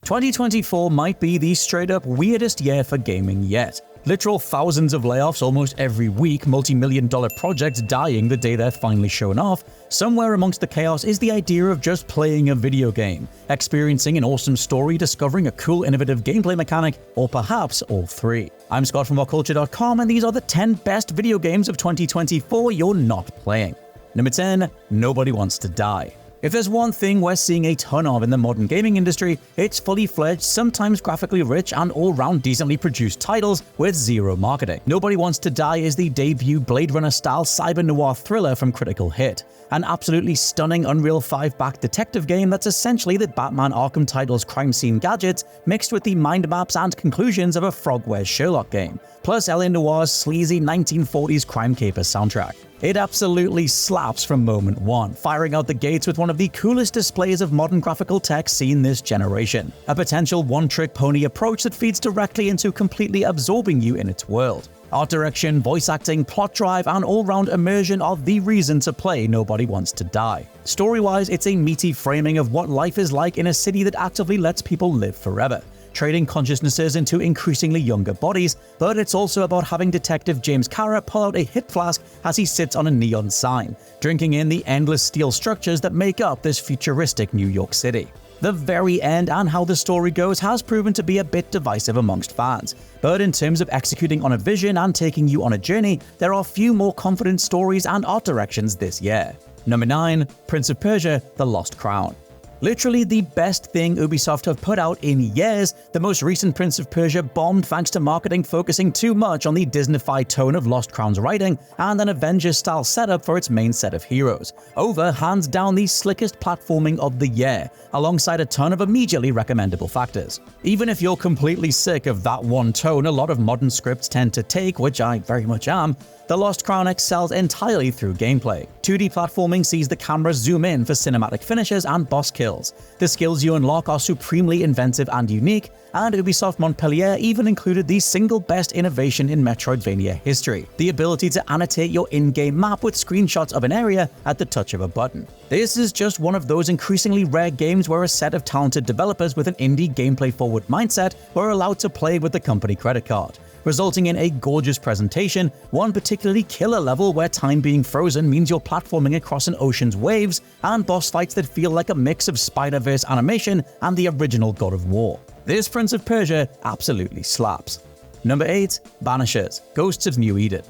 2024 might be the straight-up weirdest year for gaming yet. Literal thousands of layoffs almost every week, multi-million-dollar projects dying the day they're finally shown off. Somewhere amongst the chaos is the idea of just playing a video game, experiencing an awesome story, discovering a cool innovative gameplay mechanic, or perhaps all three. I'm Scott from WhatCulture.com, and these are the 10 best video games of 2024 you're not playing. Number 10. Nobody Wants to Die. If there's one thing we're seeing a ton of in the modern gaming industry, it's fully fledged, sometimes graphically rich and all-round decently produced titles with zero marketing. Nobody Wants to Die is the debut Blade Runner-style cyber-noir thriller from Critical Hit, an absolutely stunning Unreal 5-backed detective game that's essentially the Batman Arkham title's crime scene gadgets mixed with the mind maps and conclusions of a Frogwares Sherlock game, plus LA Noir's sleazy 1940s crime caper soundtrack. It absolutely slaps from moment one, firing out the gates with one of the coolest displays of modern graphical tech seen this generation. A potential one-trick pony approach that feeds directly into completely absorbing you in its world. Art direction, voice acting, plot drive, and all-round immersion are the reason to play Nobody Wants to Die. Story-wise, it's a meaty framing of what life is like in a city that actively lets people live forever, trading consciousnesses into increasingly younger bodies, but it's also about having Detective James Kara pull out a hip flask as he sits on a neon sign, drinking in the endless steel structures that make up this futuristic New York City. The very end and how the story goes has proven to be a bit divisive amongst fans, but in terms of executing on a vision and taking you on a journey, there are few more confident stories and art directions this year. Number 9. Prince of Persia: The Lost Crown. Literally the best thing Ubisoft have put out in years, the most recent Prince of Persia bombed thanks to marketing focusing too much on the Disney-fied tone of Lost Crown's writing and an Avengers-style setup for its main set of heroes, over hands down the slickest platforming of the year, alongside a ton of immediately recommendable factors. Even if you're completely sick of that one tone a lot of modern scripts tend to take, which I very much am, The Lost Crown excels entirely through gameplay. 2D platforming sees the camera zoom in for cinematic finishes and boss kills. The skills you unlock are supremely inventive and unique, and Ubisoft Montpellier even included the single best innovation in Metroidvania history: the ability to annotate your in-game map with screenshots of an area at the touch of a button. This is just one of those increasingly rare games where a set of talented developers with an indie gameplay-forward mindset were allowed to play with the company credit card, resulting in a gorgeous presentation, one particularly killer level where time being frozen means you're platforming across an ocean's waves, and boss fights that feel like a mix of Spider-Verse animation and the original God of War. This Prince of Persia absolutely slaps. Number 8. Banishers: Ghosts of New Eden.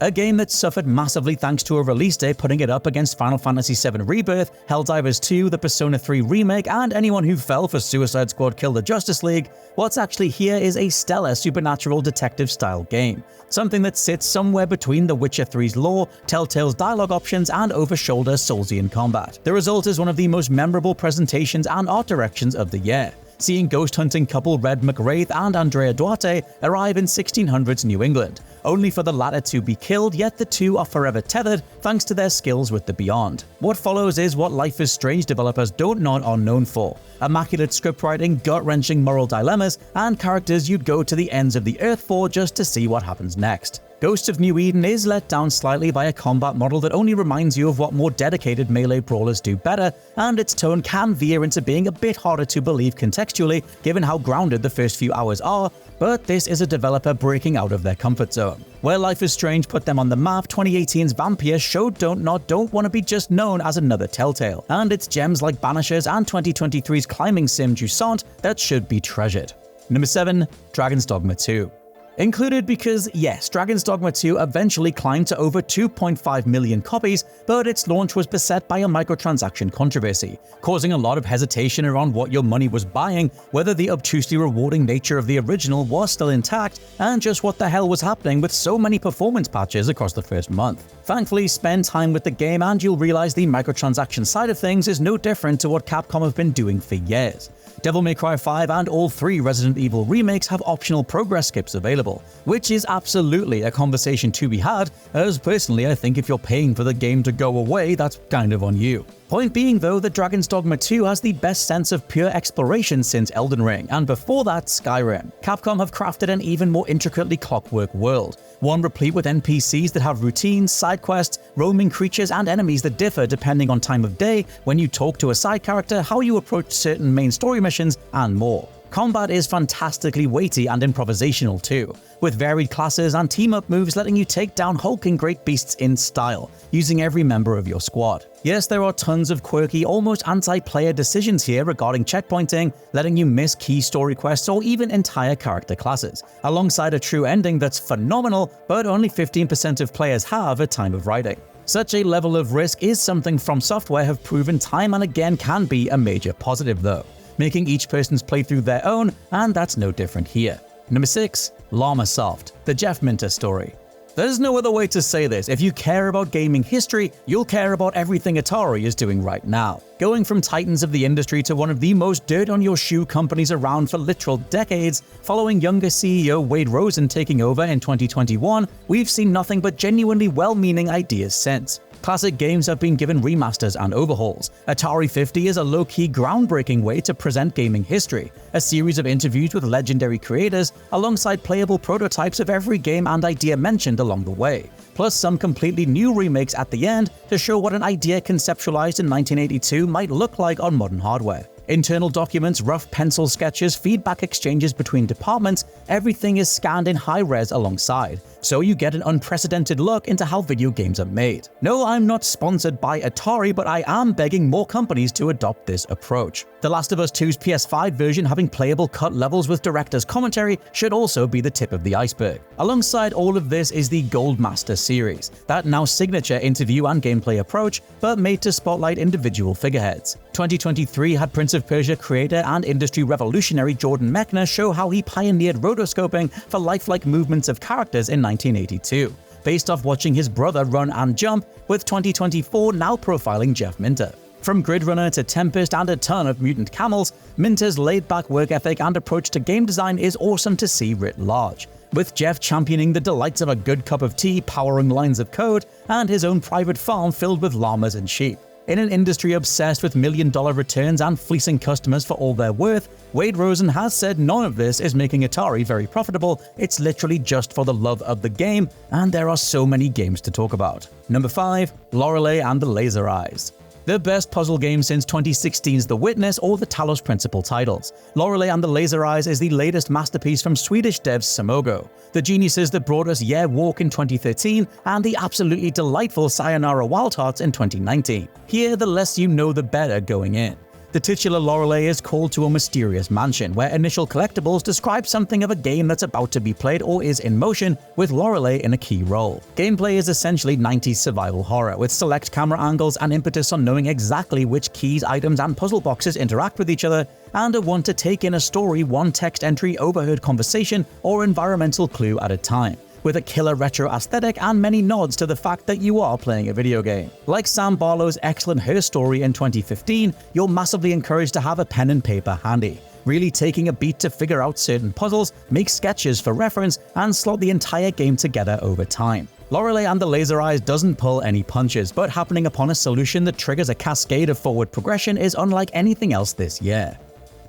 A game that suffered massively thanks to a release day putting it up against Final Fantasy VII Rebirth, Helldivers 2, the Persona 3 remake, and anyone who fell for Suicide Squad Kill the Justice League. What's actually here is a stellar supernatural detective-style game, something that sits somewhere between The Witcher 3's lore, Telltale's dialogue options, and over-shoulder Soulsian combat. The result is one of the most memorable presentations and art directions of the year, seeing ghost hunting couple Red McWraith and Andrea Duarte arrive in 1600s New England, only for the latter to be killed, yet the two are forever tethered thanks to their skills with the Beyond. What follows is what Life is Strange developers Don't Nod are known for: immaculate scriptwriting, gut-wrenching moral dilemmas, and characters you'd go to the ends of the earth for just to see what happens next. Ghosts of New Eden is let down slightly by a combat model that only reminds you of what more dedicated melee brawlers do better, and its tone can veer into being a bit harder to believe contextually given how grounded the first few hours are, but this is a developer breaking out of their comfort zone. Where Life is Strange put them on the map, 2018's Vampire showed Don't want to be just known as another Telltale, and it's gems like Banishers and 2023's climbing sim Jusant that should be treasured. Number 7. Dragon's Dogma 2. Included because, yes, Dragon's Dogma 2 eventually climbed to over 2.5 million copies, but its launch was beset by a microtransaction controversy, causing a lot of hesitation around what your money was buying, whether the obtusely rewarding nature of the original was still intact, and just what the hell was happening with so many performance patches across the first month. Thankfully, spend time with the game and you'll realize the microtransaction side of things is no different to what Capcom have been doing for years. Devil May Cry 5 and all 3 Resident Evil remakes have optional progress skips available, which is absolutely a conversation to be had, as personally I think if you're paying for the game to go away, that's kind of on you. Point being though that Dragon's Dogma 2 has the best sense of pure exploration since Elden Ring, and before that Skyrim. Capcom have crafted an even more intricately clockwork world, one replete with NPCs that have routines, side quests, roaming creatures, and enemies that differ depending on time of day, when you talk to a side character, how you approach certain main story missions, and more. Combat is fantastically weighty and improvisational too, with varied classes and team-up moves letting you take down hulking great beasts in style, using every member of your squad. Yes, there are tons of quirky, almost anti-player decisions here regarding checkpointing, letting you miss key story quests or even entire character classes, alongside a true ending that's phenomenal, but only 15% of players have at time of writing. Such a level of risk is something From Software have proven time and again can be a major positive though, making each person's playthrough their own, and that's no different here. Number 6. Llamasoft, the Jeff Minter story. There's no other way to say this. If you care about gaming history, you'll care about everything Atari is doing right now. Going from titans of the industry to one of the most dirt-on-your-shoe companies around for literal decades, following younger CEO Wade Rosen taking over in 2021, we've seen nothing but genuinely well-meaning ideas since. Classic games have been given remasters and overhauls. Atari 50 is a low-key groundbreaking way to present gaming history, a series of interviews with legendary creators alongside playable prototypes of every game and idea mentioned along the way, plus some completely new remakes at the end to show what an idea conceptualized in 1982 might look like on modern hardware. Internal documents, rough pencil sketches, feedback exchanges between departments, everything is scanned in high-res alongside, so you get an unprecedented look into how video games are made. No, I'm not sponsored by Atari, but I am begging more companies to adopt this approach. The Last of Us 2's PS5 version having playable cut levels with director's commentary should also be the tip of the iceberg. Alongside all of this is the Goldmaster series, that now signature interview and gameplay approach, but made to spotlight individual figureheads. 2023 had Prince of Persia creator and industry revolutionary Jordan Mechner show how he pioneered rotoscoping for lifelike movements of characters in 1982, based off watching his brother run and jump, with 2024 now profiling Jeff Minter. From Grid Runner to Tempest and a ton of mutant camels, Minter's laid-back work ethic and approach to game design is awesome to see writ large, with Jeff championing the delights of a good cup of tea powering lines of code and his own private farm filled with llamas and sheep. In an industry obsessed with million-dollar returns and fleecing customers for all they're worth, Wade Rosen has said none of this is making Atari very profitable, it's literally just for the love of the game, and there are so many games to talk about. Number 5. Lauray and the Laser Eyes. The best puzzle game since 2016's The Witness or the Talos Principle titles. Lauray and the Laser Eyes is the latest masterpiece from Swedish devs Samogo, the geniuses that brought us Yeah Walk in 2013 and the absolutely delightful Sayonara Wild Hearts in 2019. Here, the less you know the better going in. The titular Lauray is called to a mysterious mansion, where initial collectibles describe something of a game that's about to be played or is in motion, with Lauray in a key role. Gameplay is essentially 90s survival horror, with select camera angles and impetus on knowing exactly which keys, items, and puzzle boxes interact with each other, and a want to take in a story, one text entry, overheard conversation, or environmental clue at a time, with a killer retro aesthetic and many nods to the fact that you are playing a video game. Like Sam Barlow's excellent Her Story in 2015, you're massively encouraged to have a pen and paper handy, really taking a beat to figure out certain puzzles, make sketches for reference, and slot the entire game together over time. Lauray and the Laser Eyes doesn't pull any punches, but happening upon a solution that triggers a cascade of forward progression is unlike anything else this year.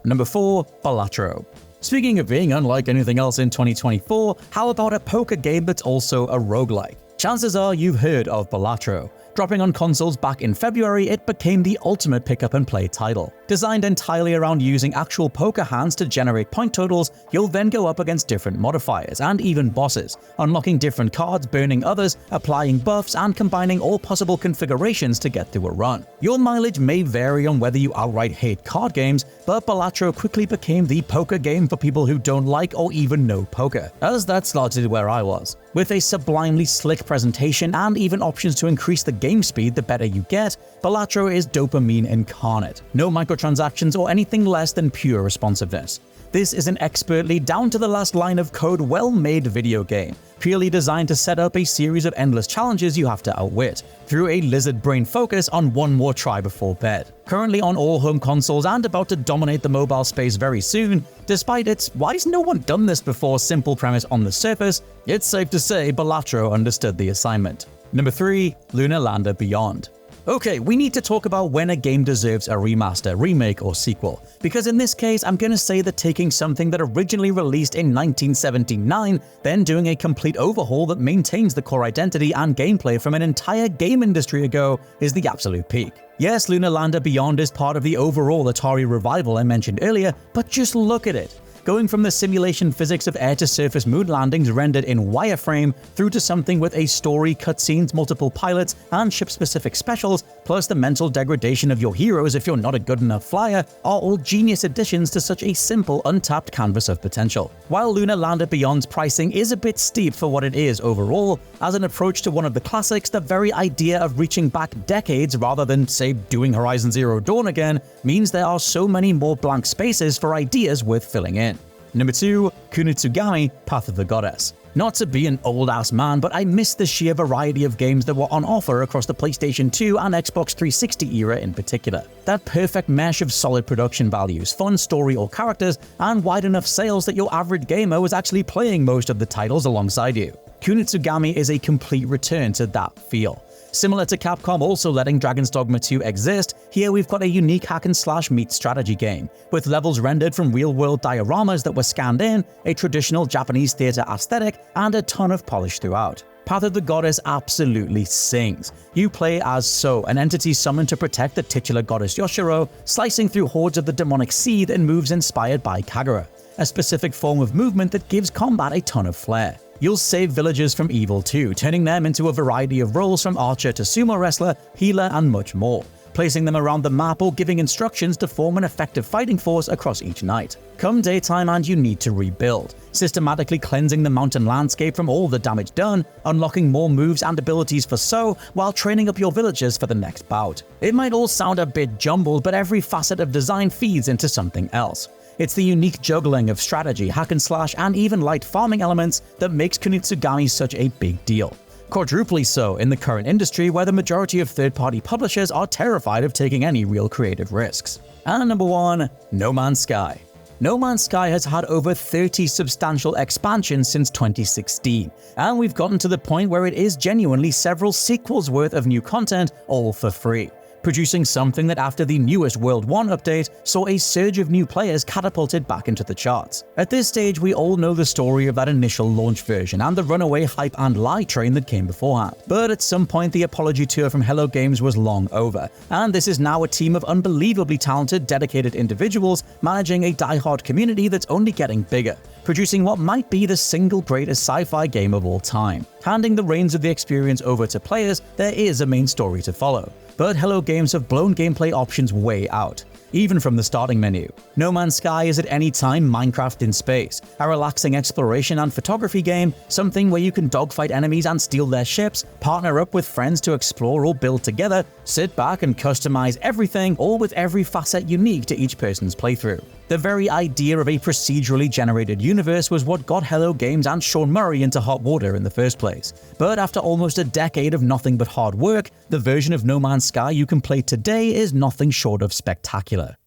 Number 4. Batro. Speaking of being unlike anything else in 2024, how about a poker game that's also a roguelike? Chances are you've heard of Batro. Dropping on consoles back in February, it became the ultimate pick-up-and-play title. Designed entirely around using actual poker hands to generate point totals, you'll then go up against different modifiers and even bosses, unlocking different cards, burning others, applying buffs, and combining all possible configurations to get through a run. Your mileage may vary on whether you outright hate card games, but Batro quickly became the poker game for people who don't like or even know poker, as that started where I was. With a sublimely slick presentation and even options to increase the game speed the better you get, Batro is dopamine incarnate. No microtransactions or anything less than pure responsiveness. This is an expertly down-to-the-last-line-of-code well-made video game, purely designed to set up a series of endless challenges you have to outwit, through a lizard brain focus on one more try before bed. Currently on all home consoles and about to dominate the mobile space very soon, despite its "why's no one done this before" simple premise on the surface, it's safe to say Batro understood the assignment. Number 3. Lunar Lander Beyond. Okay, we need to talk about when a game deserves a remaster, remake, or sequel, because in this case, I'm gonna say that taking something that originally released in 1979, then doing a complete overhaul that maintains the core identity and gameplay from an entire game industry ago is the absolute peak. Yes, Lunar Lander Beyond is part of the overall Atari revival I mentioned earlier, but just look at it. Going from the simulation physics of air-to-surface moon landings rendered in wireframe through to something with a story, cutscenes, multiple pilots, and ship-specific specials, plus the mental degradation of your heroes if you're not a good enough flyer, are all genius additions to such a simple, untapped canvas of potential. While Lunar Lander Beyond's pricing is a bit steep for what it is overall, as an approach to one of the classics, the very idea of reaching back decades rather than, say, doing Horizon Zero Dawn again, means there are so many more blank spaces for ideas worth filling in. Number 2, Kunitsugami, Path of the Goddess. Not to be an old-ass man, but I miss the sheer variety of games that were on offer across the PlayStation 2 and Xbox 360 era in particular. That perfect mesh of solid production values, fun story or characters, and wide enough sales that your average gamer was actually playing most of the titles alongside you. Kunitsugami is a complete return to that feel. Similar to Capcom also letting Dragon's Dogma 2 exist, here we've got a unique hack-and-slash meets strategy game, with levels rendered from real-world dioramas that were scanned in, a traditional Japanese theater aesthetic, and a ton of polish throughout. Path of the Goddess absolutely sings. You play as So, an entity summoned to protect the titular goddess Yoshiro, slicing through hordes of the demonic seed and moves inspired by Kagura, a specific form of movement that gives combat a ton of flair. You'll save villagers from evil too, turning them into a variety of roles from archer to sumo wrestler, healer, and much more, placing them around the map or giving instructions to form an effective fighting force across each night. Come daytime and you need to rebuild, systematically cleansing the mountain landscape from all the damage done, unlocking more moves and abilities for So, while training up your villagers for the next bout. It might all sound a bit jumbled, but every facet of design feeds into something else. It's the unique juggling of strategy, hack and slash, and even light farming elements that makes Kunitsugami such a big deal. Quadruply so in the current industry where the majority of third-party publishers are terrified of taking any real creative risks. And number 1, No Man's Sky. No Man's Sky has had over 30 substantial expansions since 2016, and we've gotten to the point where it is genuinely several sequels worth of new content, all for free, producing something that after the newest World 1 update saw a surge of new players catapulted back into the charts. At this stage, we all know the story of that initial launch version and the runaway hype and lie train that came beforehand. But at some point, the apology tour from Hello Games was long over, and this is now a team of unbelievably talented, dedicated individuals managing a die-hard community that's only getting bigger, producing what might be the single greatest sci-fi game of all time. Handing the reins of the experience over to players, there is a main story to follow. But Hello Games have blown gameplay options way out, even from the starting menu. No Man's Sky is at any time Minecraft in space, a relaxing exploration and photography game, something where you can dogfight enemies and steal their ships, partner up with friends to explore or build together, sit back and customize everything, all with every facet unique to each person's playthrough. The very idea of a procedurally generated universe was what got Hello Games and Sean Murray into hot water in the first place. But after almost a decade of nothing but hard work, the version of No Man's Sky you can play today is nothing short of spectacular.